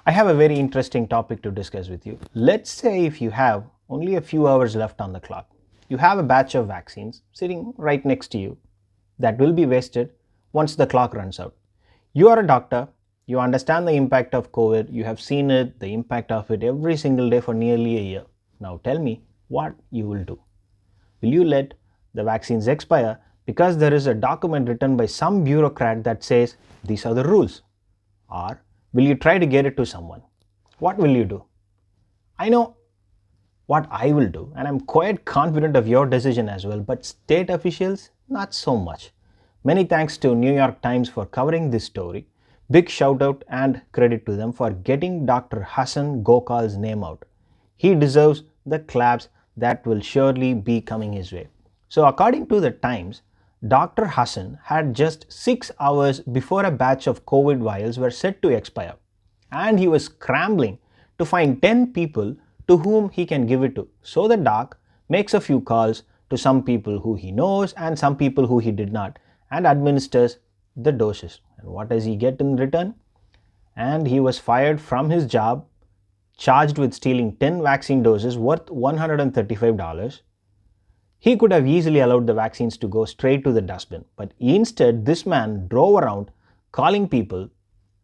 I have a very interesting topic to discuss with you. Let's say if you have only a few hours left on the clock, you have a batch of vaccines sitting right next to you that will be wasted once the clock runs out. You are a doctor, you understand the impact of COVID, you have seen it, the impact of it every single day for nearly a year. Now tell me what you will do. Will you let the vaccines expire because there is a document written by some bureaucrat that says these are the rules? Or will you try to get it to someone? What will you do? I know what I will do, and I'm quite confident of your decision as well, but state officials, not so much. Many thanks to New York Times for covering this story. Big shout out and credit to them for getting Dr. Hasan Gokal's name out. He deserves the claps that will surely be coming his way. So, according to the Times, Dr. Hasan had just 6 hours before a batch of COVID vials were set to expire, and he was scrambling to find 10 people to whom he can give it to. So the doc makes a few calls to some people who he knows and some people who he did not and administers the doses. And what does he get in return? And he was fired from his job, charged with stealing 10 vaccine doses worth $135. He could have easily allowed the vaccines to go straight to the dustbin, but instead this man drove around calling people,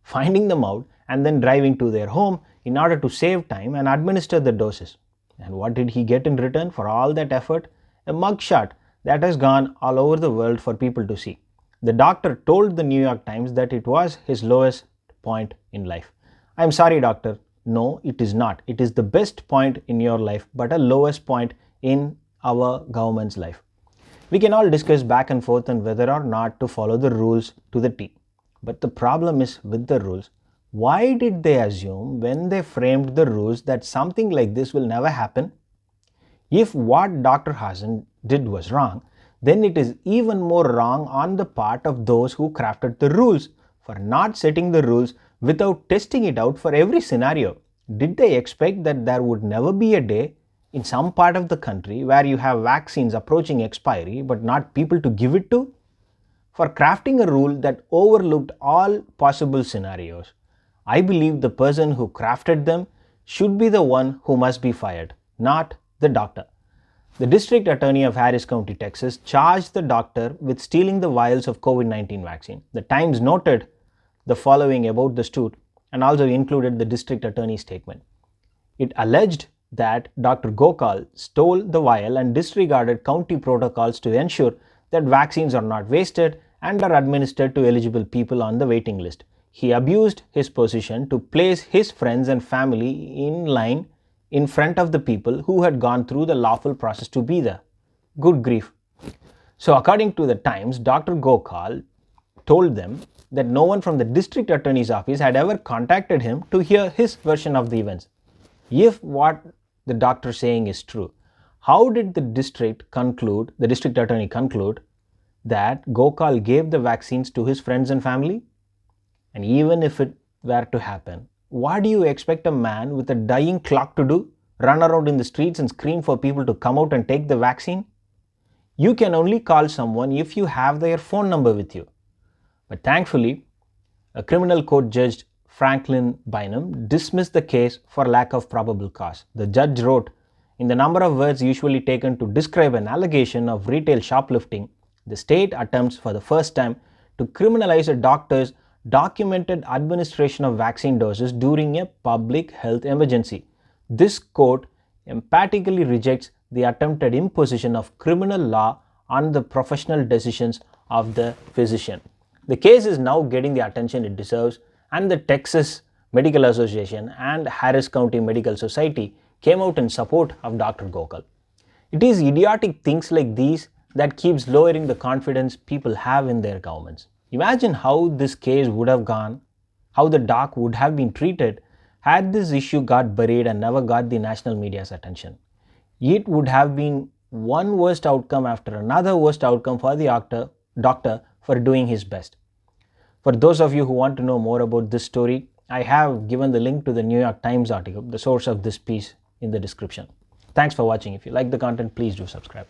finding them out, and then driving to their home in order to save time and administer the doses. And what did he get in return for all that effort? A mugshot that has gone all over the world for people to see. The doctor told the New York Times that it was his lowest point in life. I'm sorry, doctor. No, it is not. It is the best point in your life, but a lowest point in our government's life. We can all discuss back and forth on whether or not to follow the rules to the T. But the problem is with the rules. Why did they assume when they framed the rules that something like this will never happen? If what Dr. Hasan did was wrong, then it is even more wrong on the part of those who crafted the rules for not setting the rules without testing it out for every scenario. Did they expect that there would never be a day in some part of the country where you have vaccines approaching expiry but not people to give it to? For crafting a rule that overlooked all possible scenarios, I believe the person who crafted them should be the one who must be fired, not the doctor. The district attorney of Harris County, Texas, charged the doctor with stealing the vials of COVID-19 vaccine. The Times noted the following about the suit and also included the district attorney's statement. It alleged that Dr. Gokal stole the vial and disregarded county protocols to ensure that vaccines are not wasted and are administered to eligible people on the waiting list. He abused his position to place his friends and family in line in front of the people who had gone through the lawful process to be there. Good grief. So according to the Times, Dr. Gokal told them that no one from the district attorney's office had ever contacted him to hear his version of the events. If what the doctor is saying is true, how did the district attorney conclude that Gokal gave the vaccines to his friends and family? And even if it were to happen, what do you expect a man with a dying clock to do? Run around in the streets and scream for people to come out and take the vaccine? You can only call someone if you have their phone number with you. But thankfully, a criminal court judge, Franklin Bynum, dismissed the case for lack of probable cause. The judge wrote, in the number of words usually taken to describe an allegation of retail shoplifting, the state attempts for the first time to criminalize a doctor's documented administration of vaccine doses during a public health emergency. This court emphatically rejects the attempted imposition of criminal law on the professional decisions of the physician. The case is now getting the attention it deserves, and the Texas Medical Association and Harris County Medical Society came out in support of Dr. Gokal. It is idiotic things like these that keeps lowering the confidence people have in their governments. Imagine how this case would have gone, how the doc would have been treated had this issue got buried and never got the national media's attention. It would have been one worst outcome after another worst outcome for the doctor for doing his best. For those of you who want to know more about this story, I have given the link to the New York Times article, the source of this piece, in the description. Thanks for watching. If you like the content, please do subscribe.